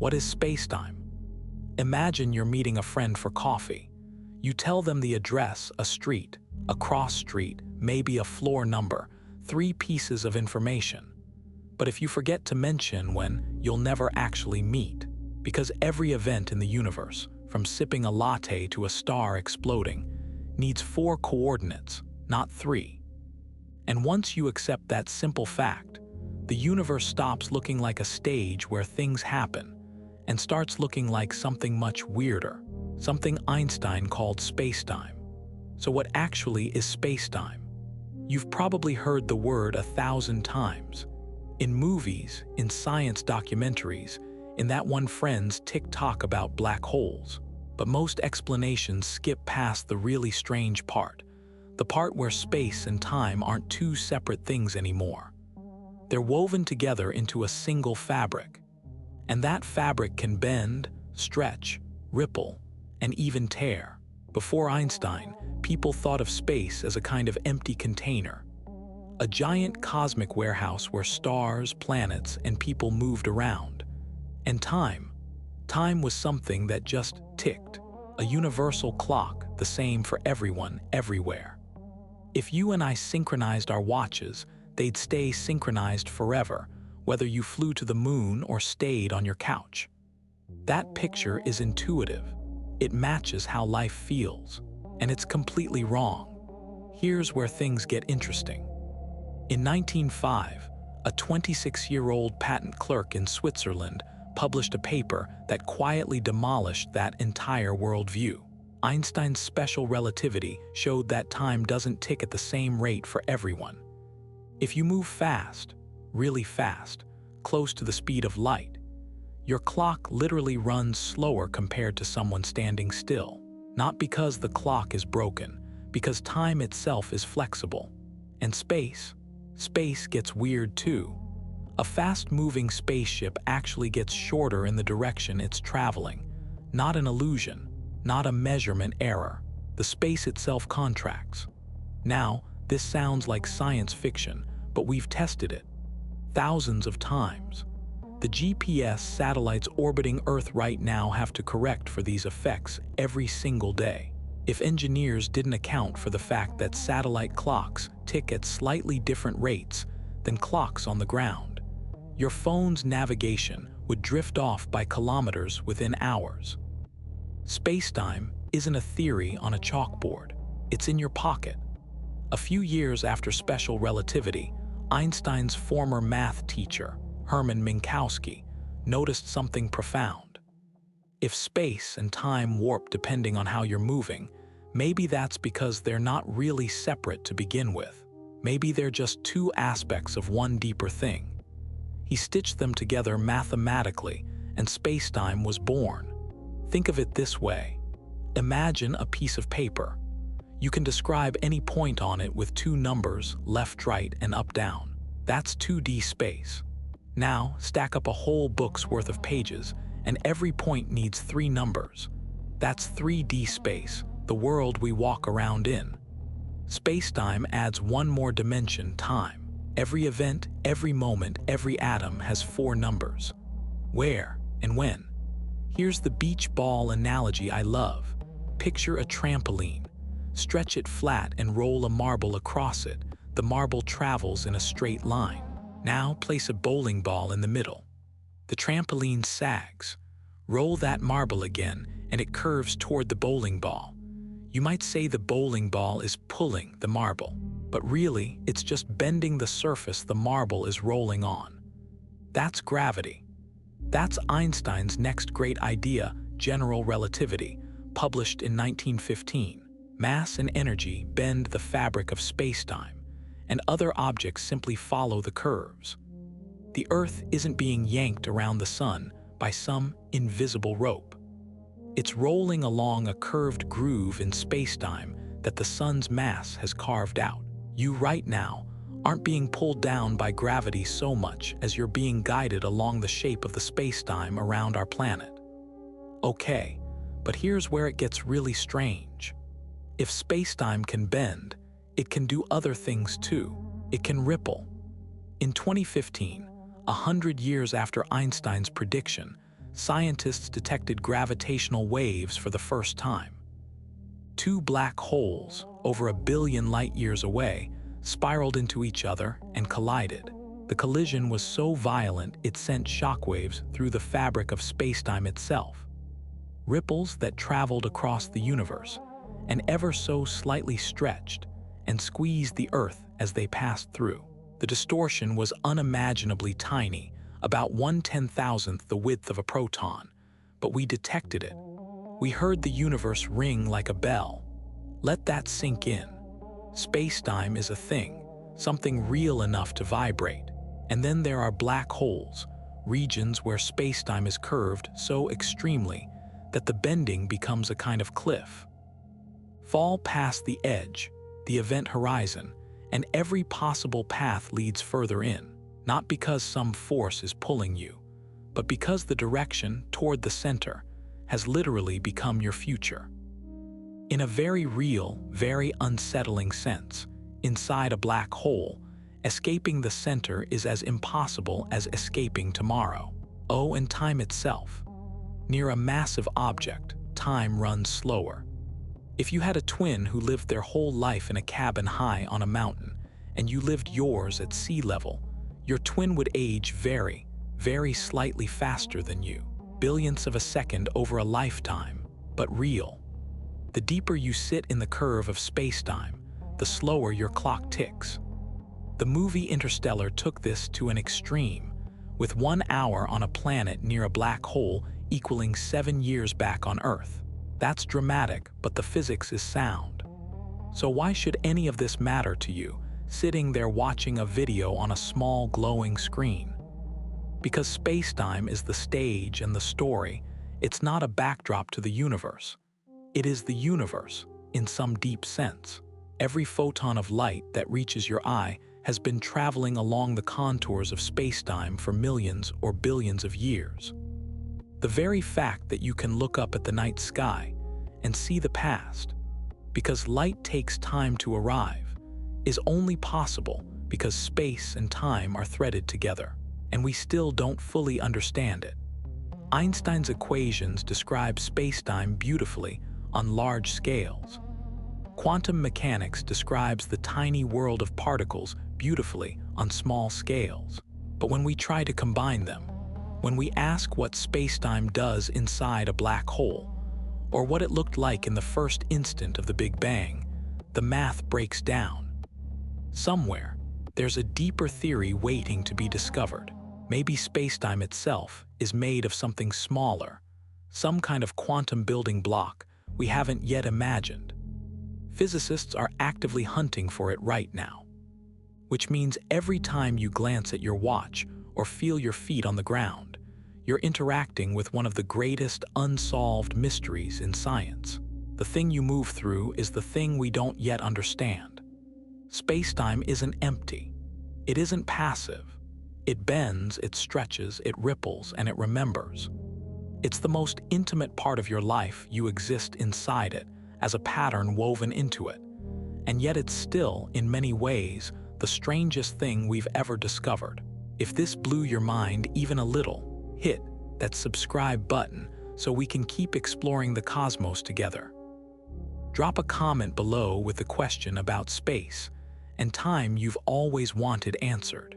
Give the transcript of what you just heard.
What is spacetime? Imagine you're meeting a friend for coffee. You tell them the address, a street, a cross street, maybe a floor number, 3 pieces of information. But if you forget to mention when, you'll never actually meet, because every event in the universe, from sipping a latte to a star exploding, needs 4 coordinates, not 3. And once you accept that simple fact, the universe stops looking like a stage where things happen and starts looking like something much weirder, something Einstein called spacetime. So what actually is spacetime? You've probably heard the word 1,000 times. In movies, in science documentaries, in that one friend's TikTok about black holes. But most explanations skip past the really strange part, the part where space and time aren't 2 separate things anymore. They're woven together into a single fabric. And that fabric can bend, stretch, ripple, and even tear. Before Einstein, people thought of space as a kind of empty container, a giant cosmic warehouse where stars, planets, and people moved around. And time was something that just ticked, a universal clock, the same for everyone, everywhere. If you and I synchronized our watches, they'd stay synchronized forever, whether you flew to the moon or stayed on your couch. That picture is intuitive. It matches how life feels, and it's completely wrong. Here's where things get interesting. In 1905, a 26-year-old patent clerk in Switzerland published a paper that quietly demolished that entire worldview. Einstein's special relativity showed that time doesn't tick at the same rate for everyone. If you move fast, really fast, close to the speed of light, your clock literally runs slower compared to someone standing still. Not because the clock is broken, because time itself is flexible. And space gets weird too. A fast-moving spaceship actually gets shorter in the direction it's traveling. Not an illusion, not a measurement error. The space itself contracts. Now, this sounds like science fiction, but we've tested it thousands of times. The GPS satellites orbiting Earth right now have to correct for these effects every single day. If engineers didn't account for the fact that satellite clocks tick at slightly different rates than clocks on the ground, your phone's navigation would drift off by kilometers within hours. Spacetime isn't a theory on a chalkboard. It's in your pocket. A few years after special relativity, Einstein's former math teacher, Hermann Minkowski, noticed something profound. If space and time warp depending on how you're moving, maybe that's because they're not really separate to begin with. Maybe they're just 2 aspects of one deeper thing. He stitched them together mathematically, and spacetime was born. Think of it this way. Imagine a piece of paper. You can describe any point on it with 2 numbers, left, right, and up, down. That's 2D space. Now, stack up a whole book's worth of pages, and every point needs 3 numbers. That's 3D space, the world we walk around in. Spacetime adds 1 more dimension, time. Every event, every moment, every atom has 4 numbers. Where and when? Here's the beach ball analogy I love. Picture a trampoline. Stretch it flat and roll a marble across it. The marble travels in a straight line. Now place a bowling ball in the middle. The trampoline sags. Roll that marble again, and it curves toward the bowling ball. You might say the bowling ball is pulling the marble, but really, it's just bending the surface the marble is rolling on. That's gravity. That's Einstein's next great idea, general relativity, published in 1915. Mass and energy bend the fabric of spacetime, and other objects simply follow the curves. The Earth isn't being yanked around the sun by some invisible rope. It's rolling along a curved groove in spacetime that the sun's mass has carved out. You right now aren't being pulled down by gravity so much as you're being guided along the shape of the spacetime around our planet. Okay, but here's where it gets really strange. If spacetime can bend, it can do other things too. It can ripple. In 2015, 100 years after Einstein's prediction, scientists detected gravitational waves for the first time. Two black holes, over 1 billion light-years away, spiraled into each other and collided. The collision was so violent it sent shockwaves through the fabric of spacetime itself. Ripples that traveled across the universe, and ever so slightly stretched and squeezed the Earth as they passed through. The distortion was unimaginably tiny, about 1/10,000th the width of a proton, but we detected it. We heard the universe ring like a bell. Let that sink in. Spacetime is a thing, something real enough to vibrate. And then there are black holes, regions where spacetime is curved so extremely that the bending becomes a kind of cliff. Fall past the edge, the event horizon, and every possible path leads further in, not because some force is pulling you, but because the direction toward the center has literally become your future. In a very real, very unsettling sense, inside a black hole, escaping the center is as impossible as escaping tomorrow. Oh, and time itself. Near a massive object, time runs slower. If you had a twin who lived their whole life in a cabin high on a mountain, and you lived yours at sea level, your twin would age very, very slightly faster than you, billionths of a second over a lifetime, but real. The deeper you sit in the curve of spacetime, the slower your clock ticks. The movie Interstellar took this to an extreme, with 1 hour on a planet near a black hole equaling 7 years back on Earth. That's dramatic, but the physics is sound. So why should any of this matter to you, sitting there watching a video on a small glowing screen? Because spacetime is the stage and the story, it's not a backdrop to the universe. It is the universe, in some deep sense. Every photon of light that reaches your eye has been traveling along the contours of spacetime for millions or billions of years. The very fact that you can look up at the night sky and see the past, because light takes time to arrive, is only possible because space and time are threaded together, and we still don't fully understand it. Einstein's equations describe spacetime beautifully on large scales. Quantum mechanics describes the tiny world of particles beautifully on small scales. But when we try to combine them, when we ask what spacetime does inside a black hole, or what it looked like in the first instant of the Big Bang, the math breaks down. Somewhere, there's a deeper theory waiting to be discovered. Maybe spacetime itself is made of something smaller, some kind of quantum building block we haven't yet imagined. Physicists are actively hunting for it right now, which means every time you glance at your watch or feel your feet on the ground, you're interacting with one of the greatest unsolved mysteries in science. The thing you move through is the thing we don't yet understand. Spacetime isn't empty. It isn't passive. It bends, it stretches, it ripples, and it remembers. It's the most intimate part of your life. You exist inside it, as a pattern woven into it. And yet it's still, in many ways, the strangest thing we've ever discovered. If this blew your mind even a little, hit that subscribe button so we can keep exploring the cosmos together. Drop a comment below with a question about space and time you've always wanted answered.